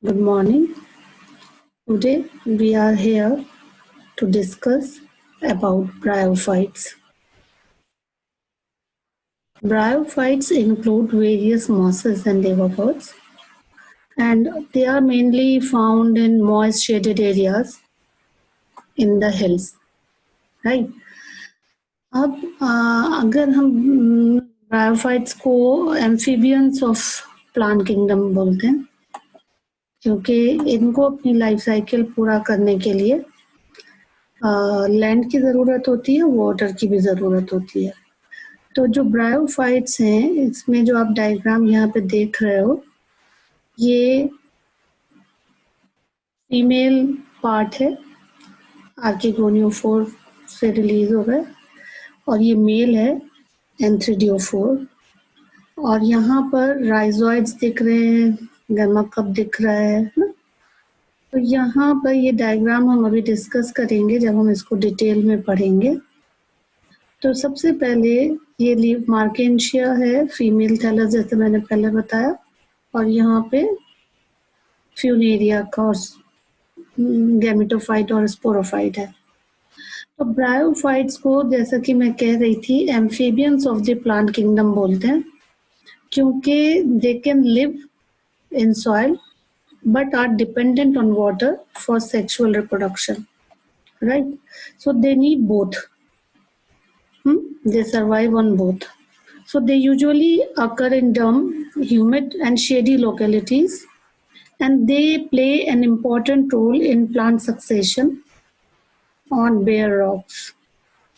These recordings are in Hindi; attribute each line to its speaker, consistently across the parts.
Speaker 1: Good morning. Today we are here to discuss about bryophytes. Bryophytes include various mosses and liverworts, and they are mainly found in moist shaded areas in the hills, right? अब अगर हम ब्रायोफाइट्स को एम्फीबियंस ऑफ प्लांट किंगडम बोलते हैं, क्योंकि इनको अपनी लाइफ साइकिल पूरा करने के लिए लैंड की ज़रूरत होती है, वाटर की भी ज़रूरत होती है। तो जो ब्रायोफाइट्स हैं, इसमें जो आप डायग्राम यहाँ पे देख रहे हो, ये फीमेल पार्ट है, आर्किगोनियोफोर से रिलीज हो रहा है, और ये मेल है एंथ्रीडियोफोर। और यहाँ पर राइजोइड्स दिख रहे हैं, गामा कप दिख रहा है ना। तो यहाँ पर ये डायग्राम हम अभी डिस्कस करेंगे जब हम इसको डिटेल में पढ़ेंगे। तो सबसे पहले ये लीव मार्केंशिया है, फीमेल थैलस जैसे मैंने पहले बताया, और यहाँ पे फ्यूनेरिया का और गैमेटोफाइट और स्पोरोफाइट है। तो ब्रायोफाइट्स को, जैसा कि मैं कह रही थी, amphibians of the plant kingdom बोलते हैं, क्योंकि they can live in soil but are dependent on water for sexual reproduction, right? So they need both. They survive on both. So they usually occur in damp, humid and shady localities, and they play an important role in plant succession on bare rocks.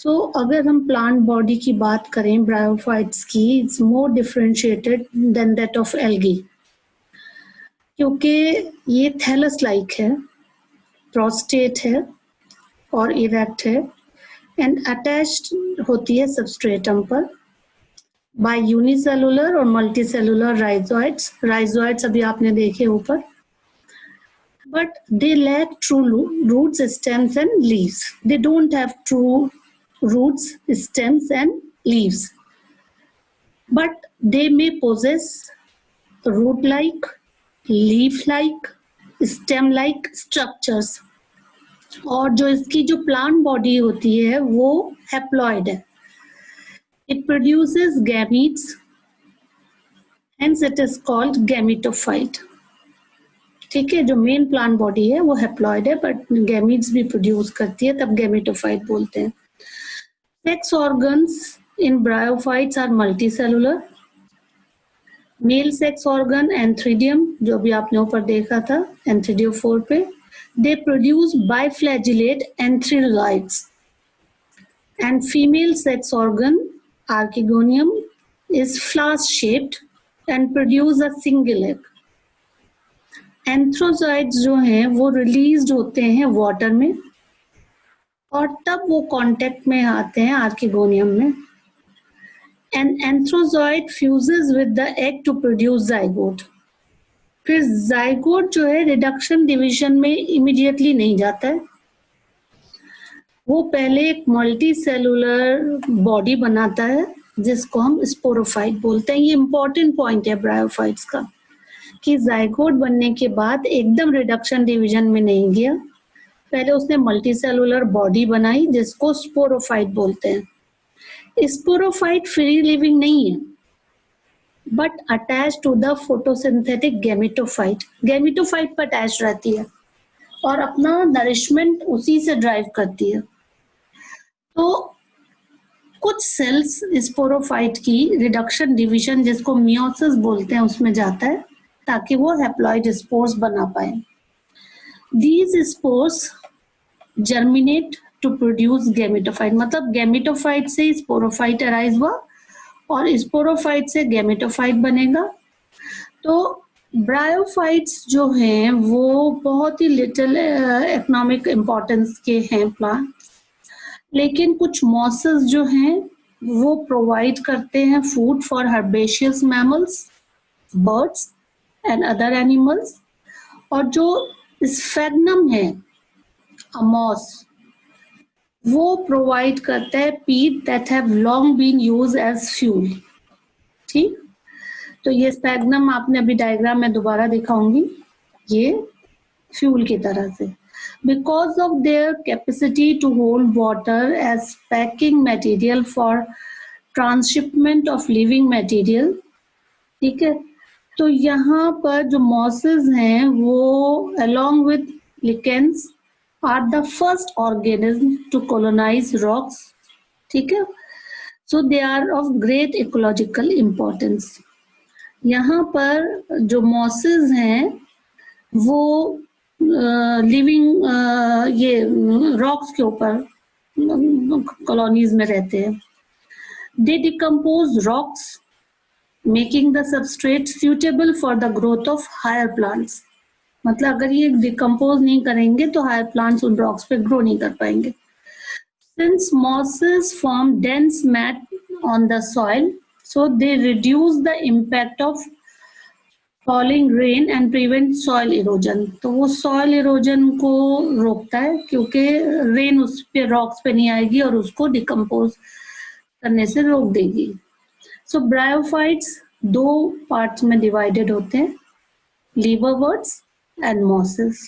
Speaker 1: So अगर हम plant body की बात करें bryophytes की, it's more differentiated than that of algae, क्योंकि ये थैलस लाइक है, प्रोस्टेट है और इरेक्ट है, एंड अटैच्ड होती है सबस्ट्रेटम पर बाय यूनिसेलुलर और मल्टीसेलुलर राइजोइड्स। राइजोइड्स अभी आपने देखे ऊपर, but they lack true roots, stems and leaves. They don't have true roots, stems and leaves, but they may possess root like, leaf like, stem like structures. और जो इसकी जो प्लांट बॉडी होती है वो हैप्लॉइड है। It produces gametes, hence it is called gametophyte. ठीक है, जो मेन प्लांट बॉडी है वो हैप्लॉइड है, बट गैमीट्स भी प्रोड्यूस करती है, तब गैमेटोफाइट बोलते हैं। Sex organs in bryophytes are multicellular. Male sex organ antheridium, जो भी आपने ऊपर देखा था एंथ्रीडियोफोर पे, they produce biflagellate antherizoids, and female sex organ archegonium is flask shaped and produce a single egg. Antherozoids जो हैं वो रिलीज्ड होते हैं वाटर में, और तब वो कांटेक्ट में आते हैं आर्किगोनियम में, and antherozoid fuses with the egg to produce zygote. फिर जाइगोट जो है रिडक्शन डिवीजन में इमीडिएटली नहीं जाता है, वो पहले एक मल्टी सेलुलर बॉडी बनाता है जिसको हम स्पोरोफाइट बोलते हैं। ये इंपॉर्टेंट पॉइंट है ब्रायोफाइट्स का, कि जाइगोट बनने के बाद एकदम रिडक्शन डिवीजन में नहीं गया, पहले उसने मल्टी सेलुलर बॉडी बनाई जिसको स्पोरोफाइट बोलते हैं। स्पोरोफाइट फ्री लिविंग नहीं है, but attach to the photosynthetic gametophyte, gametophyte पर अटैच रहती है और अपना नरिशमेंट उसी से ड्राइव करती है। तो कुछ सेल्स स्पोरोफाइट की रिडक्शन डिवीजन, जिसको मियोसिस बोलते हैं, उसमें जाता है ताकि वो हैप्लॉइड स्पोर्स बना पाए। These spores germinate to produce gametophyte, मतलब गैमेटोफाइट से स्पोरोफाइट अराइज हुआ और स्पोरोफाइट से गैमेटोफाइट बनेगा। तो ब्रायोफाइट्स जो हैं वो बहुत ही लिटिल इकोनॉमिक इम्पोर्टेंस के हैं प्लांट, लेकिन कुछ मॉसेस जो हैं वो प्रोवाइड करते हैं food for herbaceous mammals, birds and other animals. और जो स्फेग्नम है, अमोस, वो प्रोवाइड करता है peat that have long been use as fuel. ठीक, तो ये स्फेग्नम आपने अभी डायग्राम में दोबारा दिखाऊंगी। ये फ्यूल की तरह से, because of their capacity to hold water as packing material for transhipment of living material. ठीक है, तो यहाँ पर जो मॉसेस हैं वो along with lichens are the first organism to colonise rocks. ठीक है, so they are of great ecological importance. यहाँ पर जो मॉसेस हैं वो लिविंग ये रॉक्स के ऊपर कॉलोनीज में रहते हैं। दे decompose rocks making the substrate suitable for the growth of higher plants। मतलब अगर ये डिकम्पोज नहीं करेंगे तो हायर प्लांट्स उन रॉक्स पे ग्रो नहीं कर पाएंगे। Since mosses form dense mat on the soil, so they reduce the impact of falling rain and prevent soil erosion। तो वो soil erosion को रोकता है क्योंकि रेन उस पे रॉक्स पे नहीं आएगी और उसको डिकम्पोज करने से रोक देगी। सो ब्रायोफाइट्स दो पार्ट्स में डिवाइडेड होते हैं, लीवरवर्ट्स एंड मॉसेस।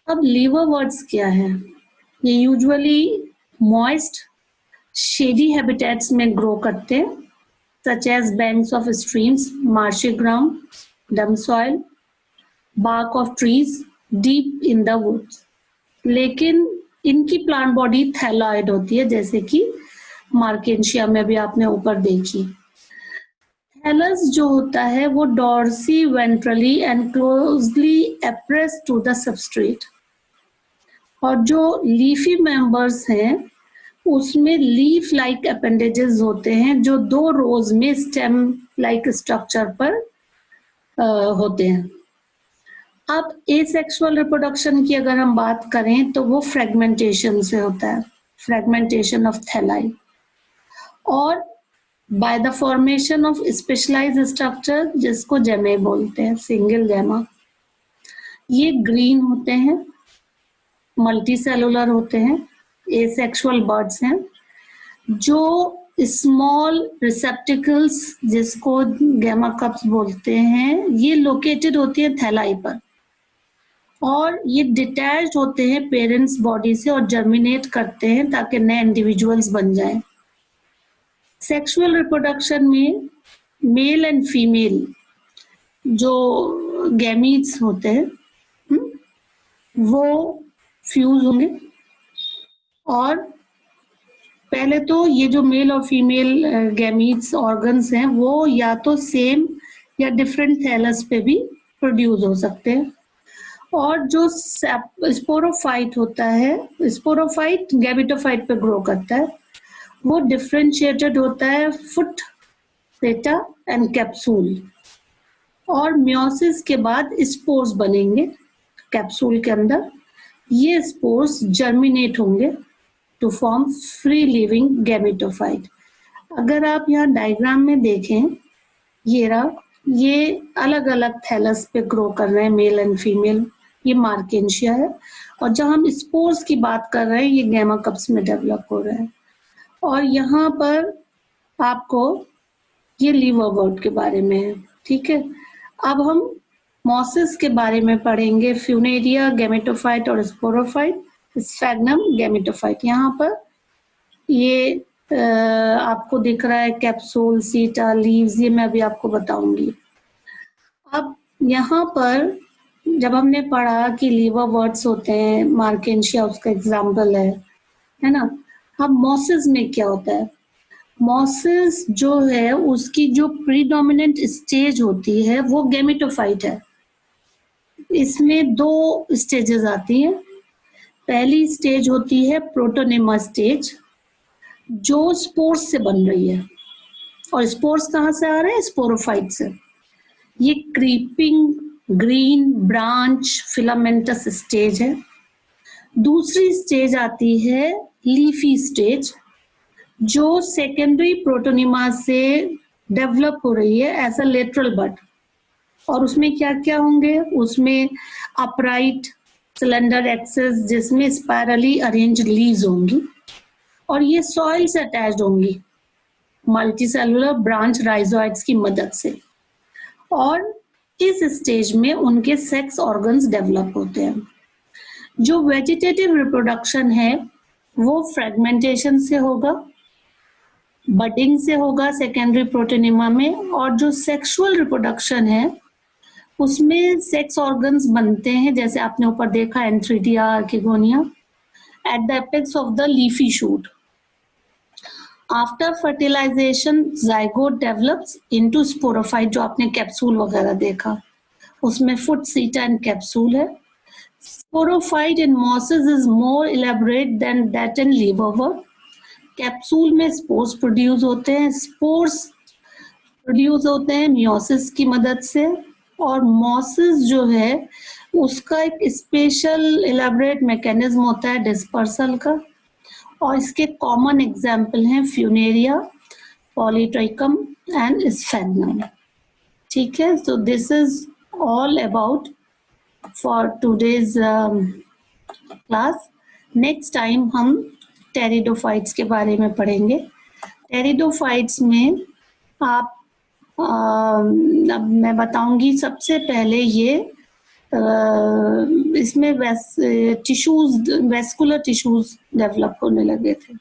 Speaker 1: अब लीवरवर्ट्स क्या है? ये यूजुअली मॉइस्ट शेडी हैबिटेट्स में ग्रो करते हैं, such as banks of streams, marshy ground, damp soil, bark of trees, deep in the woods. लेकिन इनकी प्लांट बॉडी थैलॉइड होती है, जैसे कि मार्केंशिया में भी आपने ऊपर देखी। थैलस जो होता है वो dorsiventrally and closely appressed to the substrate, और जो लीफी मेंबर्स हैं उसमें लीफ लाइक अपेंडेजेस होते हैं जो दो रोज में स्टेम लाइक स्ट्रक्चर पर होते हैं। अब एसेक्सुअल रिप्रोडक्शन की अगर हम बात करें तो वो फ्रेगमेंटेशन से होता है, फ्रेगमेंटेशन ऑफ थैलाई, और by the formation of specialised structure जिसको जेमे बोलते हैं, सिंगल जेमा। ये ग्रीन होते हैं, मल्टी सेलुलर होते हैं, एसेक्सुअल बर्ड्स हैं। जो स्मॉल रिसेप्टिकल्स जिसको गैमा कप्स बोलते हैं, ये लोकेटेड होती है थैलाई पर, और ये डिटैच्ड होते हैं पेरेंट्स बॉडी से और जर्मिनेट करते हैं ताकि नए इंडिविजुअल्स बन जाएं। सेक्सुअल रिप्रोडक्शन में मेल एंड फीमेल जो गैमीट्स होते हैं वो फ्यूज होंगे, और पहले तो ये जो मेल और फीमेल गैमीट्स ऑर्गन्स हैं वो या तो सेम या डिफरेंट थैलस पे भी प्रोड्यूस हो सकते हैं। और जो स्पोरोफाइट होता है, स्पोरोफाइट गैमेटोफाइट पे ग्रो करता है, वो डिफरेंशिएटेड होता है फुट, पेटा एंड कैप्सूल, और मियोसिस के बाद स्पोर्स बनेंगे कैप्सूल के अंदर। ये स्पोर्स जर्मिनेट होंगे to form free living gametophyte. अगर आप यहाँ डायग्राम में देखें, ये अलग अलग थैलस पे ग्रो कर रहे हैं मेल एंड फीमेल, ये मार्केंशिया है, और जब हम स्पोर्स की बात कर रहे हैं ये गैमा कप्स में डेवलप हो रहे हैं। और यहाँ पर आपको ये लीवरवर्ट के बारे में है। ठीक है, अब हम मॉसेस के बारे में पढ़ेंगे, फ्यूनेरिया, गैमेटोफाइट और स्पोरोफाइट, स्फैग्नम, गैमेटोफाइट। यहाँ पर ये आपको दिख रहा है कैप्सूल, सीटा, लीव्स, ये मैं अभी आपको बताऊंगी। अब यहाँ पर जब हमने पढ़ा कि लीवरवर्ट्स होते हैं, मार्केंशिया उसका एग्जाम्पल है ना। अब मॉसेस में क्या होता है? मॉसेस जो है उसकी जो प्रीडोमिनेंट स्टेज होती है वो गैमेटोफाइट है। इसमें दो स्टेजेस आती हैं। पहली स्टेज होती है प्रोटोनेमा स्टेज, जो स्पोर्स से बन रही है, और स्पोर्स कहाँ से आ रहे हैं? स्पोरोफाइट से। ये creeping green branch filamentous stage है। दूसरी स्टेज आती है लीफी स्टेज, जो सेकेंडरी प्रोटोनिमा से डेवलप हो रही है एज अ लेटरल बड। और उसमें क्या क्या होंगे? उसमें अपराइट सिलेंडर एक्सेस जिसमें स्पाइरली अरेंज लीव्स होंगी, और ये सॉइल से अटैच्ड होंगी मल्टी सेलुलर ब्रांच राइजोइड्स की मदद से। और इस स्टेज में उनके सेक्स ऑर्गन्स डेवलप होते हैं। जो वेजिटेटिव रिप्रोडक्शन है वो फ्रेगमेंटेशन से होगा, बडिंग से होगा सेकेंडरी प्रोटोनिमा में, और जो सेक्सुअल रिप्रोडक्शन है उसमें सेक्स ऑर्गन्स बनते हैं, जैसे आपने ऊपर देखा antheridia, archegonia, at the apex of the leafy shoot. After fertilisation zygote develops into sporophyte, जो आपने कैप्सूल वगैरह देखा उसमें फुट, सीटा एंड कैप्सूल है। Sporophyte in mosses is more elaborate than that in liverwort. Capsule में स्पोर्स प्रोड्यूस होते हैं, स्पोर्स प्रोड्यूस होते हैं मियोसिस की मदद से, और मॉसिस जो है उसका एक स्पेशल इलेबोरेट मैकेनिज्म होता है डिस्पर्सल का, और इसके कॉमन एग्जाम्पल हैं फ्यूनेरिया, पॉलीट्राइकम एंड स्फेग्नम। ठीक है, so this is all about for today's class. Next time हम टेरिडोफाइट्स के बारे में पढ़ेंगे। टेरिडोफाइट्स में आप अब मैं बताऊंगी सबसे पहले ये इसमें टिश्यूज, वेस्कुलर टिश्यूज डेवलप होने लगे थे।